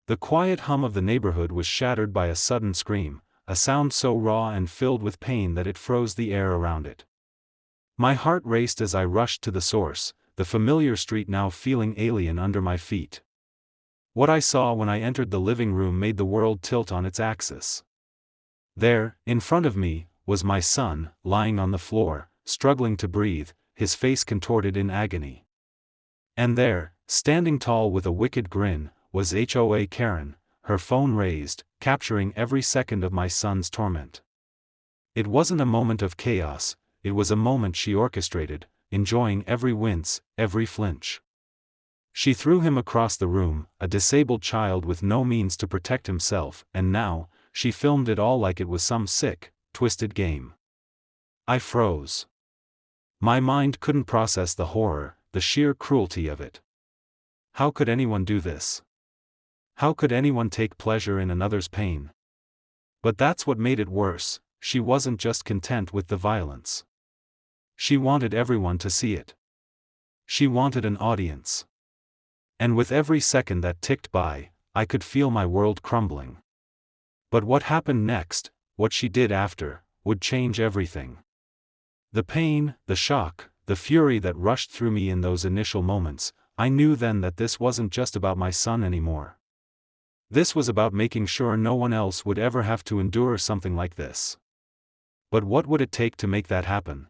The quiet hum of the neighborhood was shattered by a sudden scream, a sound so raw and filled with pain that it froze the air around it. My heart raced as I rushed to the source, the familiar street now feeling alien under my feet. What I saw when I entered the living room made the world tilt on its axis. There, in front of me, was my son, lying on the floor, struggling to breathe, his face contorted in agony. And there, standing tall with a wicked grin, was HOA Karen, her phone raised, capturing every second of my son's torment. It wasn't a moment of chaos, it was a moment she orchestrated, enjoying every wince, every flinch. She threw him across the room, a disabled child with no means to protect himself, and now, she filmed it all like it was some sick, twisted game. I froze. My mind couldn't process the horror, the sheer cruelty of it. How could anyone do this? How could anyone take pleasure in another's pain? But that's what made it worse, she wasn't just content with the violence. She wanted everyone to see it. She wanted an audience. And with every second that ticked by, I could feel my world crumbling. But what happened next, what she did after, would change everything. The pain, the shock, the fury that rushed through me in those initial moments, I knew then that this wasn't just about my son anymore. This was about making sure no one else would ever have to endure something like this. But what would it take to make that happen?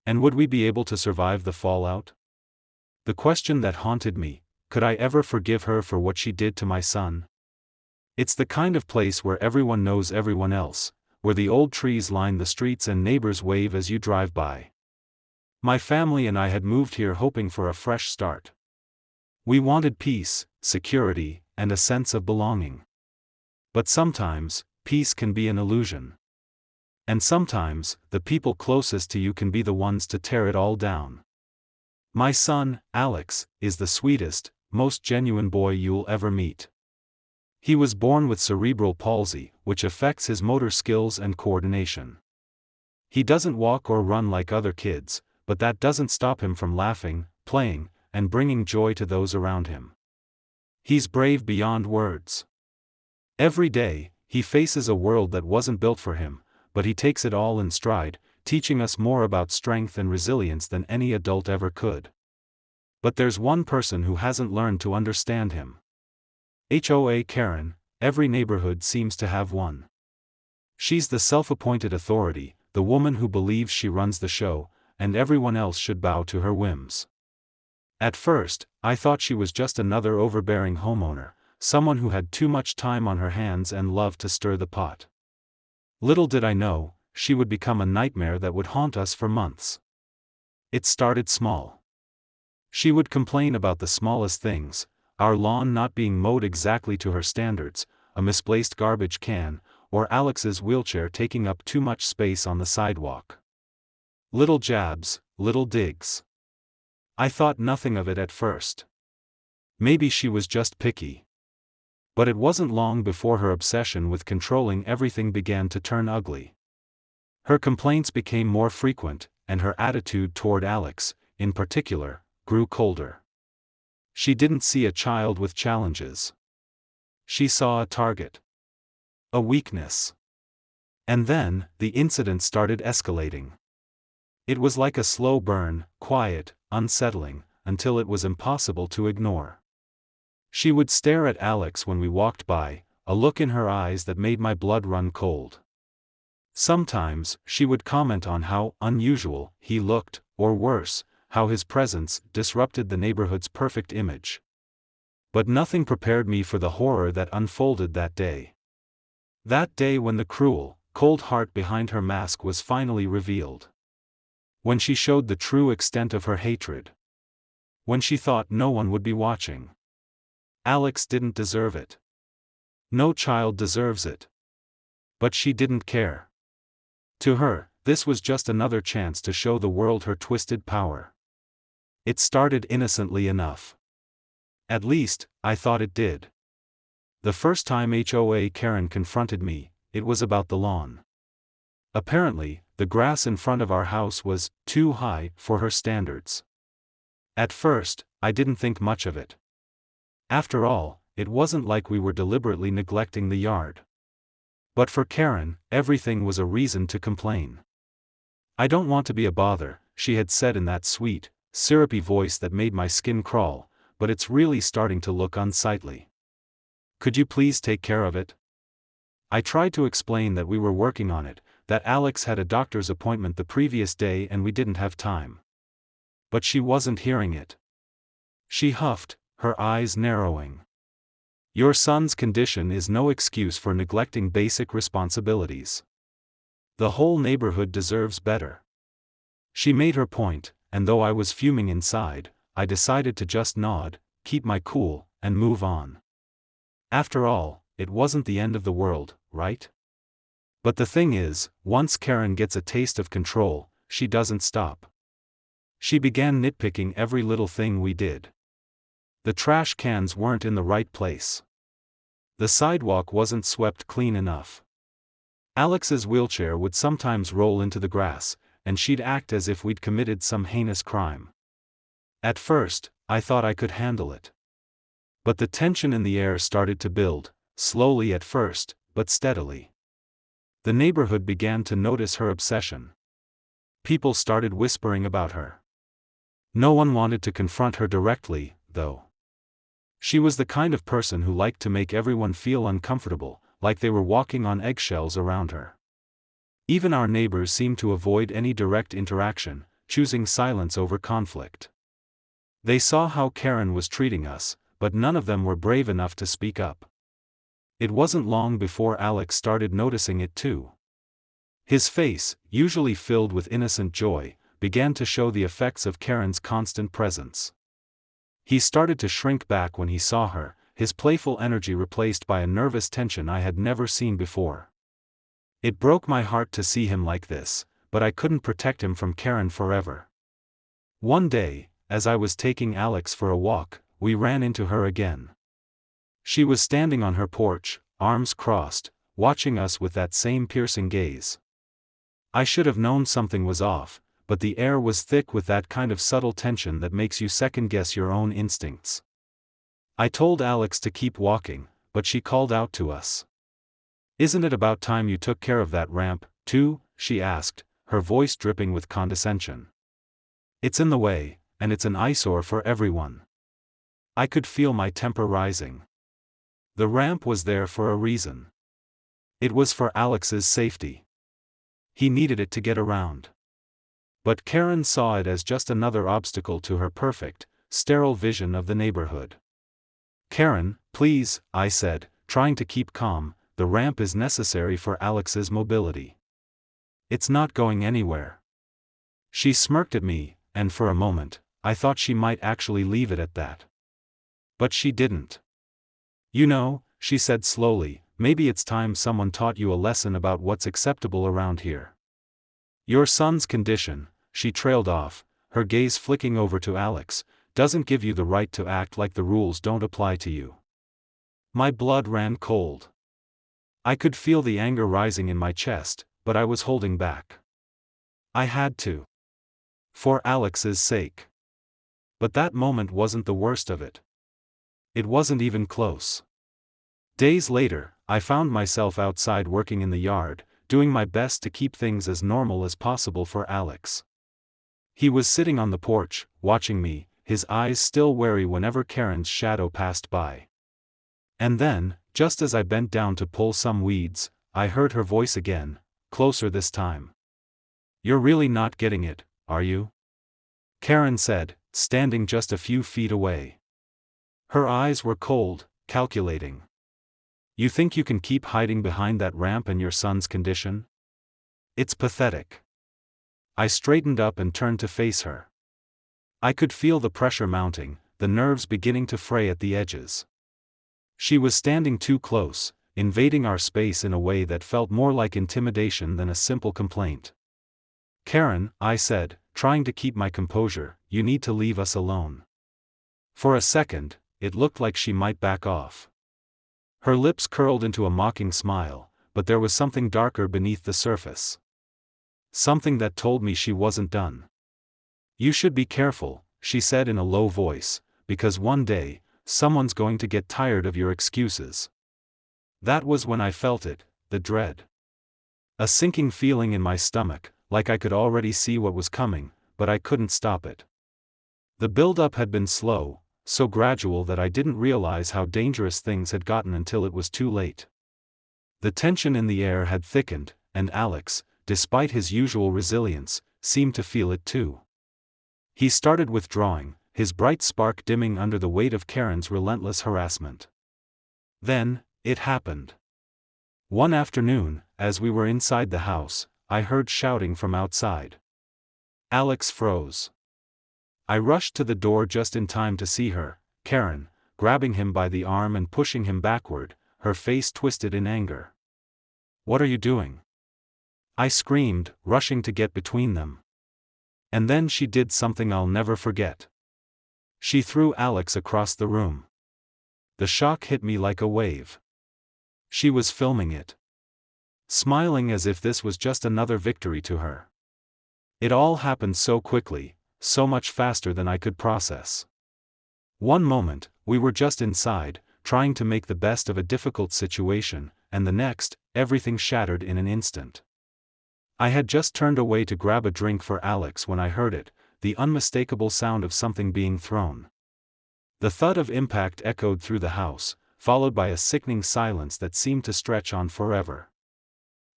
And would we be able to survive the fallout? The question that haunted me, could I ever forgive her for what she did to my son? It's the kind of place where everyone knows everyone else, where the old trees line the streets and neighbors wave as you drive by. My family and I had moved here hoping for a fresh start. We wanted peace, security, and a sense of belonging. But sometimes, peace can be an illusion. And sometimes, the people closest to you can be the ones to tear it all down. My son, Alex, is the sweetest, most genuine boy you'll ever meet. He was born with cerebral palsy, which affects his motor skills and coordination. He doesn't walk or run like other kids, but that doesn't stop him from laughing, playing, and bringing joy to those around him. He's brave beyond words. Every day, he faces a world that wasn't built for him, but he takes it all in stride, teaching us more about strength and resilience than any adult ever could. But there's one person who hasn't learned to understand him. HOA Karen, every neighborhood seems to have one. She's the self-appointed authority, the woman who believes she runs the show, and everyone else should bow to her whims. At first, I thought she was just another overbearing homeowner, someone who had too much time on her hands and loved to stir the pot. Little did I know, she would become a nightmare that would haunt us for months. It started small. She would complain about the smallest things, our lawn not being mowed exactly to her standards, a misplaced garbage can, or Alex's wheelchair taking up too much space on the sidewalk. Little jabs, little digs. I thought nothing of it at first. Maybe she was just picky. But it wasn't long before her obsession with controlling everything began to turn ugly. Her complaints became more frequent, and her attitude toward Alex, in particular, grew colder. She didn't see a child with challenges. She saw a target. A weakness. And then, the incident started escalating. It was like a slow burn, quiet, unsettling, until it was impossible to ignore. She would stare at Alex when we walked by, a look in her eyes that made my blood run cold. Sometimes, she would comment on how unusual he looked, or worse, how his presence disrupted the neighborhood's perfect image. But nothing prepared me for the horror that unfolded that day. That day when the cruel, cold heart behind her mask was finally revealed. When she showed the true extent of her hatred. When she thought no one would be watching. Alex didn't deserve it. No child deserves it. But she didn't care. To her, this was just another chance to show the world her twisted power. It started innocently enough. At least, I thought it did. The first time HOA Karen confronted me, it was about the lawn. Apparently, the grass in front of our house was too high for her standards. At first, I didn't think much of it. After all, it wasn't like we were deliberately neglecting the yard. But for Karen, everything was a reason to complain. "I don't want to be a bother," she had said in that sweet, syrupy voice that made my skin crawl, "but it's really starting to look unsightly. Could you please take care of it?" I tried to explain that we were working on it, that Alex had a doctor's appointment the previous day and we didn't have time. But she wasn't hearing it. She huffed, her eyes narrowing. "Your son's condition is no excuse for neglecting basic responsibilities. The whole neighborhood deserves better." She made her point, and though I was fuming inside, I decided to just nod, keep my cool, and move on. After all, it wasn't the end of the world, right? But the thing is, once Karen gets a taste of control, she doesn't stop. She began nitpicking every little thing we did. The trash cans weren't in the right place. The sidewalk wasn't swept clean enough. Alex's wheelchair would sometimes roll into the grass, and she'd act as if we'd committed some heinous crime. At first, I thought I could handle it. But the tension in the air started to build, slowly at first, but steadily. The neighborhood began to notice her obsession. People started whispering about her. No one wanted to confront her directly, though. She was the kind of person who liked to make everyone feel uncomfortable, like they were walking on eggshells around her. Even our neighbors seemed to avoid any direct interaction, choosing silence over conflict. They saw how Karen was treating us, but none of them were brave enough to speak up. It wasn't long before Alex started noticing it too. His face, usually filled with innocent joy, began to show the effects of Karen's constant presence. He started to shrink back when he saw her, his playful energy replaced by a nervous tension I had never seen before. It broke my heart to see him like this, but I couldn't protect him from Karen forever. One day, as I was taking Alex for a walk, we ran into her again. She was standing on her porch, arms crossed, watching us with that same piercing gaze. I should have known something was off, but the air was thick with that kind of subtle tension that makes you second-guess your own instincts. I told Alex to keep walking, but she called out to us. "Isn't it about time you took care of that ramp, too?" she asked, her voice dripping with condescension. "It's in the way, and it's an eyesore for everyone." I could feel my temper rising. The ramp was there for a reason. It was for Alex's safety. He needed it to get around. But Karen saw it as just another obstacle to her perfect, sterile vision of the neighborhood. "Karen, please," I said, trying to keep calm, "the ramp is necessary for Alex's mobility. It's not going anywhere." She smirked at me, and for a moment, I thought she might actually leave it at that. But she didn't. "You know," she said slowly, "maybe it's time someone taught you a lesson about what's acceptable around here. Your son's condition," she trailed off, her gaze flicking over to Alex, "doesn't give you the right to act like the rules don't apply to you." My blood ran cold. I could feel the anger rising in my chest, but I was holding back. I had to. For Alex's sake. But that moment wasn't the worst of it. It wasn't even close. Days later, I found myself outside working in the yard, doing my best to keep things as normal as possible for Alex. He was sitting on the porch, watching me, his eyes still wary whenever Karen's shadow passed by. And then, just as I bent down to pull some weeds, I heard her voice again, closer this time. "You're really not getting it, are you?" Karen said, standing just a few feet away. Her eyes were cold, calculating. "You think you can keep hiding behind that ramp and your son's condition? It's pathetic." I straightened up and turned to face her. I could feel the pressure mounting, the nerves beginning to fray at the edges. She was standing too close, invading our space in a way that felt more like intimidation than a simple complaint. "Karen," I said, trying to keep my composure, "you need to leave us alone." For a second, it looked like she might back off. Her lips curled into a mocking smile, but there was something darker beneath the surface. Something that told me she wasn't done. "You should be careful," she said in a low voice, "because one day, someone's going to get tired of your excuses. That was when I felt it, the dread. A sinking feeling in my stomach, like I could already see what was coming, but I couldn't stop it. The build-up had been slow, so gradual that I didn't realize how dangerous things had gotten until it was too late. The tension in the air had thickened, and Alex, despite his usual resilience, seemed to feel it too. He started withdrawing, his bright spark dimming under the weight of Karen's relentless harassment. Then, it happened. One afternoon, as we were inside the house, I heard shouting from outside. Alex froze. I rushed to the door just in time to see her, Karen, grabbing him by the arm and pushing him backward, her face twisted in anger. "What are you doing?" I screamed, rushing to get between them. And then she did something I'll never forget. She threw Alex across the room. The shock hit me like a wave. She was filming it. Smiling as if this was just another victory to her. It all happened so quickly, so much faster than I could process. One moment, we were just inside, trying to make the best of a difficult situation, and the next, everything shattered in an instant. I had just turned away to grab a drink for Alex when I heard it, the unmistakable sound of something being thrown. The thud of impact echoed through the house, followed by a sickening silence that seemed to stretch on forever.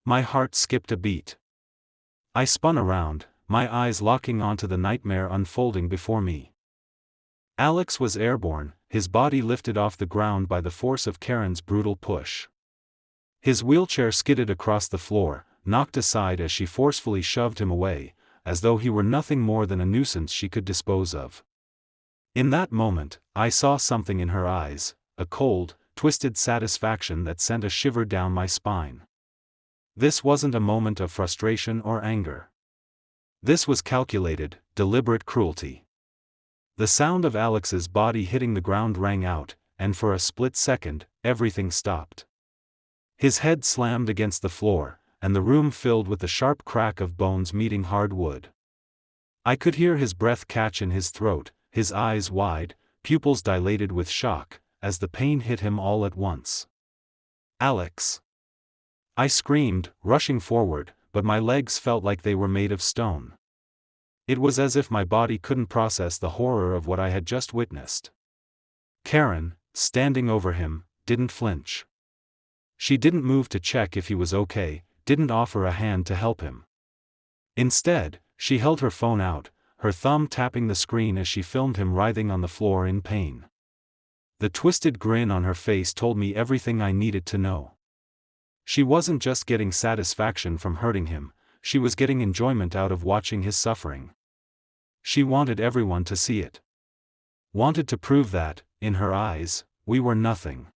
My heart skipped a beat. I spun around, my eyes locking onto the nightmare unfolding before me. Alex was airborne, his body lifted off the ground by the force of Karen's brutal push. His wheelchair skidded across the floor, knocked aside as she forcefully shoved him away, as though he were nothing more than a nuisance she could dispose of. In that moment, I saw something in her eyes, a cold, twisted satisfaction that sent a shiver down my spine. This wasn't a moment of frustration or anger. This was calculated, deliberate cruelty. The sound of Alex's body hitting the ground rang out, and for a split second, everything stopped. His head slammed against the floor, and the room filled with the sharp crack of bones meeting hard wood. I could hear his breath catch in his throat, his eyes wide, pupils dilated with shock, as the pain hit him all at once. "Alex!" I screamed, rushing forward, but my legs felt like they were made of stone. It was as if my body couldn't process the horror of what I had just witnessed. Karen, standing over him, didn't flinch. She didn't move to check if he was okay, didn't offer a hand to help him. Instead, she held her phone out, her thumb tapping the screen as she filmed him writhing on the floor in pain. The twisted grin on her face told me everything I needed to know. She wasn't just getting satisfaction from hurting him, she was getting enjoyment out of watching his suffering. She wanted everyone to see it. Wanted to prove that, in her eyes, we were nothing.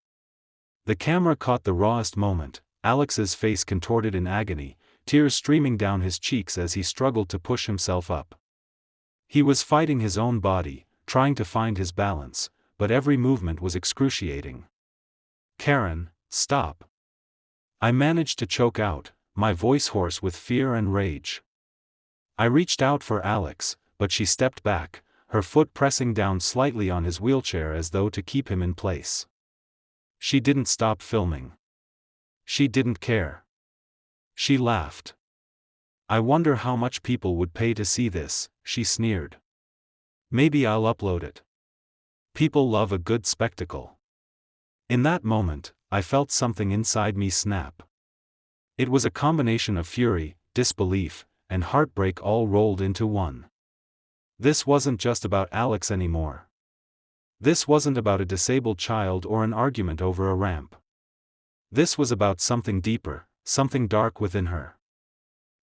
The camera caught the rawest moment, Alex's face contorted in agony, tears streaming down his cheeks as he struggled to push himself up. He was fighting his own body, trying to find his balance, but every movement was excruciating. "Karen, stop." I managed to choke out, my voice hoarse with fear and rage. I reached out for Alex, but she stepped back, her foot pressing down slightly on his wheelchair as though to keep him in place. She didn't stop filming. She didn't care. She laughed. "I wonder how much people would pay to see this," she sneered. "Maybe I'll upload it. People love a good spectacle." In that moment, I felt something inside me snap. It was a combination of fury, disbelief, and heartbreak all rolled into one. This wasn't just about Alex anymore. This wasn't about a disabled child or an argument over a ramp. This was about something deeper, something dark within her.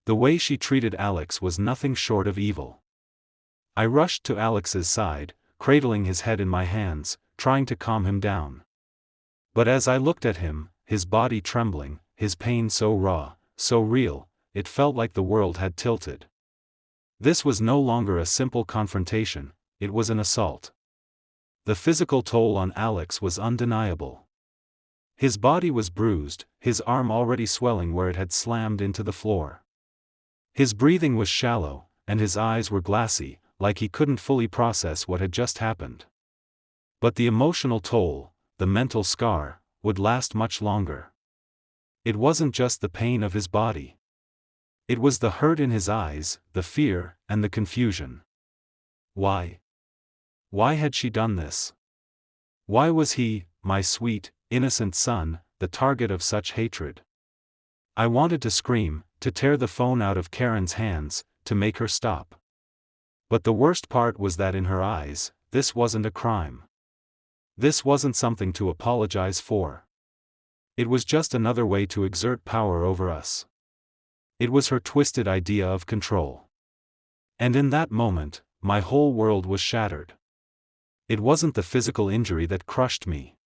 The way she treated Alex was nothing short of evil. I rushed to Alex's side, cradling his head in my hands, trying to calm him down. But as I looked at him, his body trembling, his pain so raw, so real, it felt like the world had tilted. This was no longer a simple confrontation, it was an assault. The physical toll on Alex was undeniable. His body was bruised, his arm already swelling where it had slammed into the floor. His breathing was shallow, and his eyes were glassy, like he couldn't fully process what had just happened. But the emotional toll, the mental scar, would last much longer. It wasn't just the pain of his body. It was the hurt in his eyes, the fear, and the confusion. Why? Why had she done this? Why was he, my sweet, innocent son, the target of such hatred? I wanted to scream, to tear the phone out of Karen's hands, to make her stop. But the worst part was that in her eyes, this wasn't a crime. This wasn't something to apologize for. It was just another way to exert power over us. It was her twisted idea of control. And in that moment, my whole world was shattered. It wasn't the physical injury that crushed me.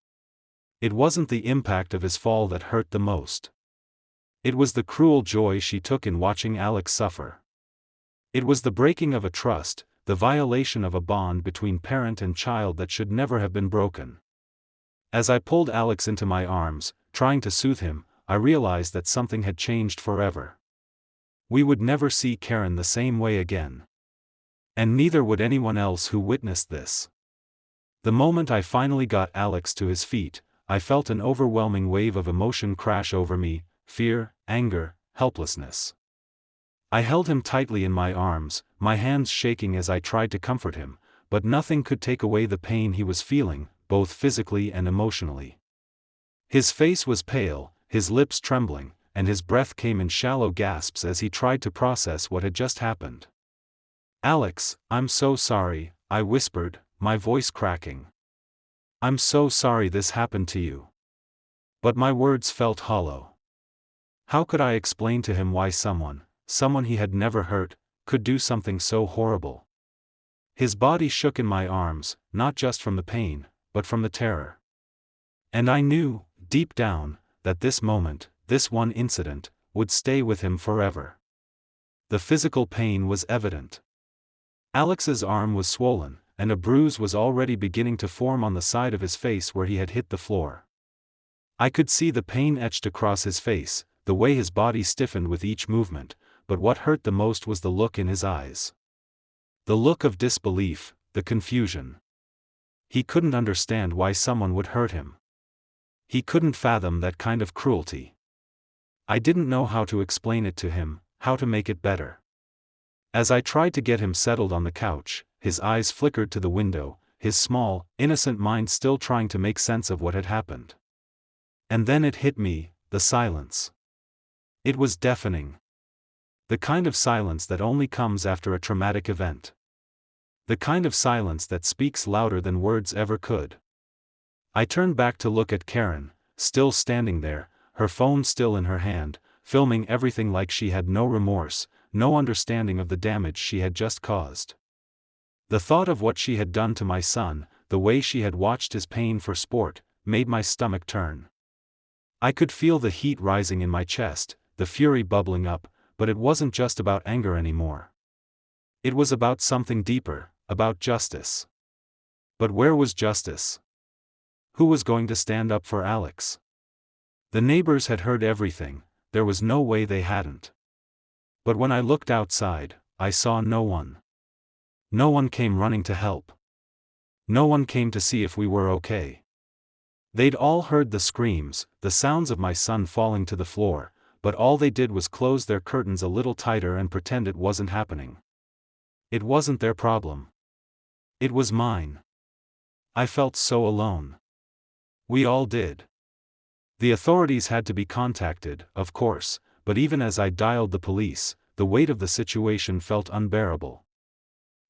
It wasn't the impact of his fall that hurt the most. It was the cruel joy she took in watching Alex suffer. It was the breaking of a trust, the violation of a bond between parent and child that should never have been broken. As I pulled Alex into my arms, trying to soothe him, I realized that something had changed forever. We would never see Karen the same way again. And neither would anyone else who witnessed this. The moment I finally got Alex to his feet, I felt an overwhelming wave of emotion crash over me: fear, anger, helplessness. I held him tightly in my arms, my hands shaking as I tried to comfort him, but nothing could take away the pain he was feeling, both physically and emotionally. His face was pale, his lips trembling, and his breath came in shallow gasps as he tried to process what had just happened. "Alex, I'm so sorry," I whispered, my voice cracking. "I'm so sorry this happened to you." But my words felt hollow. How could I explain to him why someone he had never hurt, could do something so horrible? His body shook in my arms, not just from the pain, but from the terror. And I knew, deep down, that this moment, this one incident, would stay with him forever. The physical pain was evident. Alex's arm was swollen, and a bruise was already beginning to form on the side of his face where he had hit the floor. I could see the pain etched across his face, the way his body stiffened with each movement, but what hurt the most was the look in his eyes. The look of disbelief, the confusion. He couldn't understand why someone would hurt him. He couldn't fathom that kind of cruelty. I didn't know how to explain it to him, how to make it better. As I tried to get him settled on the couch, his eyes flickered to the window, his small, innocent mind still trying to make sense of what had happened. And then it hit me, the silence. It was deafening. The kind of silence that only comes after a traumatic event. The kind of silence that speaks louder than words ever could. I turned back to look at Karen, still standing there, her phone still in her hand, filming everything like she had no remorse, no understanding of the damage she had just caused. The thought of what she had done to my son, the way she had watched his pain for sport, made my stomach turn. I could feel the heat rising in my chest, the fury bubbling up, but it wasn't just about anger anymore. It was about something deeper, about justice. But where was justice? Who was going to stand up for Alex? The neighbors had heard everything, there was no way they hadn't. But when I looked outside, I saw no one. No one came running to help. No one came to see if we were okay. They'd all heard the screams, the sounds of my son falling to the floor, but all they did was close their curtains a little tighter and pretend it wasn't happening. It wasn't their problem. It was mine. I felt so alone. We all did. The authorities had to be contacted, of course, but even as I dialed the police, the weight of the situation felt unbearable.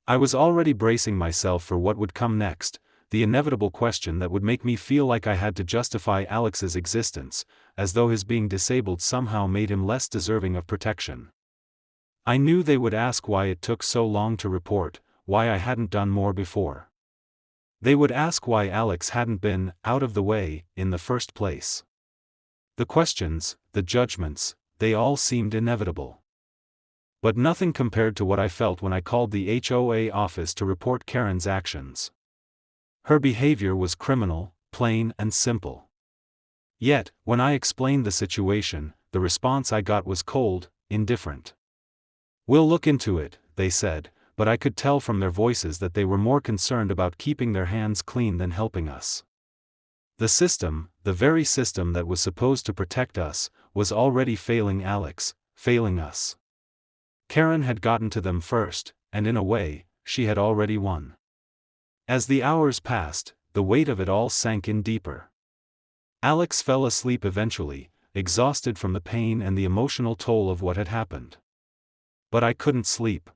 I was already bracing myself for what would come next, the inevitable question that would make me feel like I had to justify Alex's existence, as though his being disabled somehow made him less deserving of protection. I knew they would ask why it took so long to report, why I hadn't done more before. They would ask why Alex hadn't been out of the way in the first place. The questions, the judgments, they all seemed inevitable. But nothing compared to what I felt when I called the HOA office to report Karen's actions. Her behavior was criminal, plain and simple. Yet, when I explained the situation, the response I got was cold, indifferent. "We'll look into it," they said, but I could tell from their voices that they were more concerned about keeping their hands clean than helping us. The system, the very system that was supposed to protect us, was already failing Alex, failing us. Karen had gotten to them first, and in a way, she had already won. As the hours passed, the weight of it all sank in deeper. Alex fell asleep eventually, exhausted from the pain and the emotional toll of what had happened. But I couldn't sleep.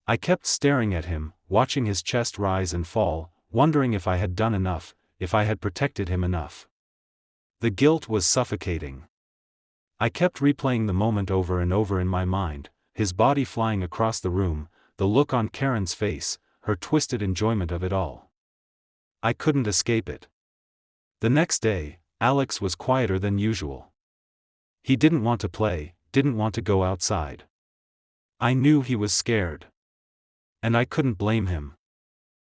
I kept staring at him, watching his chest rise and fall, wondering if I had done enough, if I had protected him enough. The guilt was suffocating. I kept replaying the moment over and over in my mind, his body flying across the room, the look on Karen's face, her twisted enjoyment of it all. I couldn't escape it. The next day, Alex was quieter than usual. He didn't want to play, didn't want to go outside. I knew he was scared. And I couldn't blame him.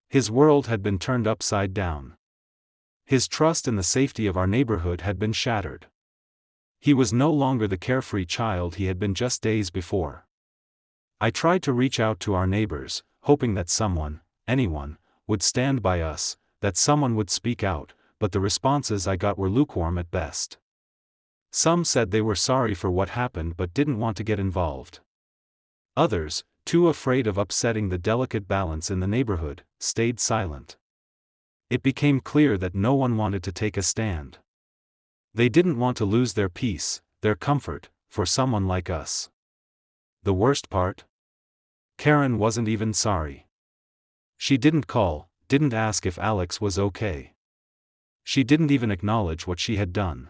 His world had been turned upside down. His trust in the safety of our neighborhood had been shattered. He was no longer the carefree child he had been just days before. I tried to reach out to our neighbors, hoping that someone, anyone, would stand by us, that someone would speak out, but the responses I got were lukewarm at best. Some said they were sorry for what happened but didn't want to get involved. Others, too afraid of upsetting the delicate balance in the neighborhood, stayed silent. It became clear that no one wanted to take a stand. They didn't want to lose their peace, their comfort, for someone like us. The worst part? Karen wasn't even sorry. She didn't call, didn't ask if Alex was okay. She didn't even acknowledge what she had done.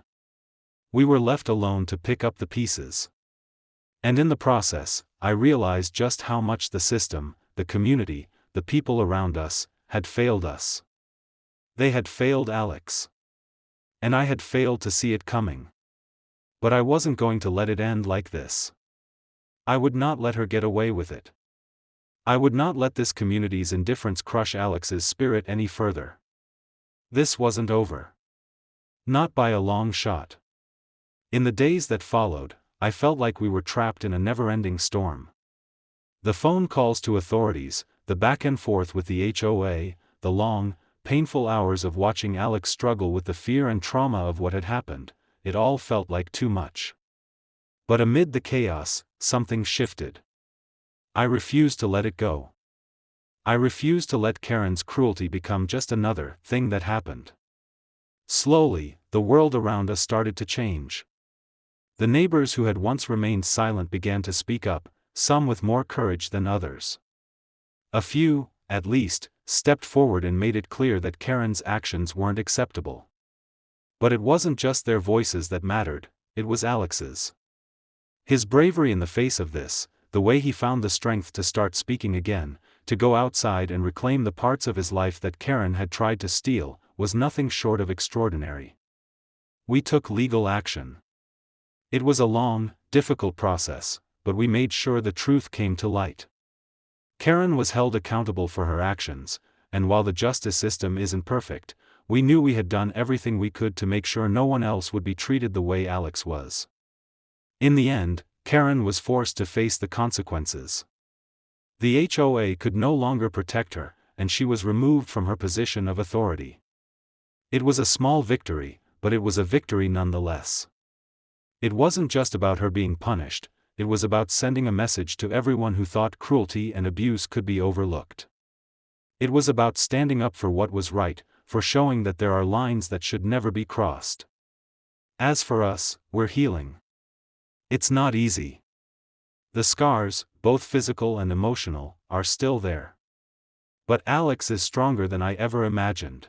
We were left alone to pick up the pieces. And in the process, I realized just how much the system, the community, the people around us, had failed us. They had failed Alex. And I had failed to see it coming. But I wasn't going to let it end like this. I would not let her get away with it. I would not let this community's indifference crush Alex's spirit any further. This wasn't over. Not by a long shot. In the days that followed, I felt like we were trapped in a never-ending storm. The phone calls to authorities, the back and forth with the HOA, the long, painful hours of watching Alex struggle with the fear and trauma of what had happened, it all felt like too much. But amid the chaos, something shifted. I refused to let it go. I refused to let Karen's cruelty become just another thing that happened. Slowly, the world around us started to change. The neighbors who had once remained silent began to speak up, some with more courage than others. A few, at least, stepped forward and made it clear that Karen's actions weren't acceptable. But it wasn't just their voices that mattered, it was Alex's. His bravery in the face of this, the way he found the strength to start speaking again, to go outside and reclaim the parts of his life that Karen had tried to steal, was nothing short of extraordinary. We took legal action. It was a long, difficult process, but we made sure the truth came to light. Karen was held accountable for her actions, and while the justice system isn't perfect, we knew we had done everything we could to make sure no one else would be treated the way Alex was. In the end, Karen was forced to face the consequences. The HOA could no longer protect her, and she was removed from her position of authority. It was a small victory, but it was a victory nonetheless. It wasn't just about her being punished, it was about sending a message to everyone who thought cruelty and abuse could be overlooked. It was about standing up for what was right, for showing that there are lines that should never be crossed. As for us, we're healing. It's not easy. The scars, both physical and emotional, are still there. But Alex is stronger than I ever imagined.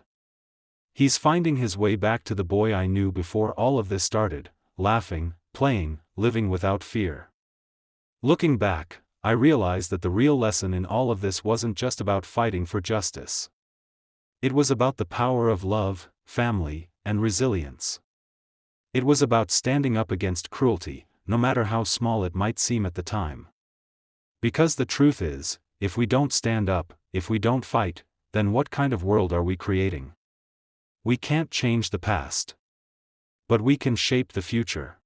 He's finding his way back to the boy I knew before all of this started, laughing, playing, living without fear. Looking back, I realized that the real lesson in all of this wasn't just about fighting for justice. It was about the power of love, family, and resilience. It was about standing up against cruelty, no matter how small it might seem at the time. Because the truth is, if we don't stand up, if we don't fight, then what kind of world are we creating? We can't change the past. But we can shape the future.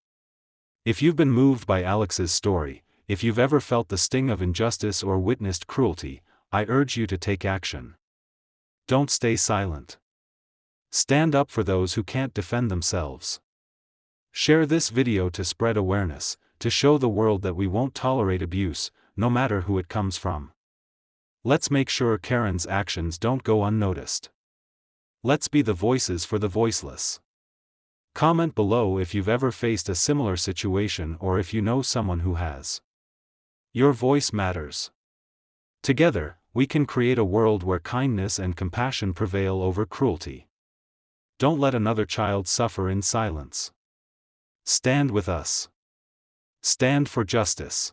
If you've been moved by Alex's story, If you've ever felt the sting of injustice or witnessed cruelty, I urge you to take action. Don't stay silent. Stand up for those who can't defend themselves. Share this video to spread awareness, to show the world that we won't tolerate abuse, no matter who it comes from. Let's make sure Karen's actions don't go unnoticed. Let's be the voices for the voiceless. Comment below if you've ever faced a similar situation or if you know someone who has. Your voice matters. Together, we can create a world where kindness and compassion prevail over cruelty. Don't let another child suffer in silence. Stand with us. Stand for justice.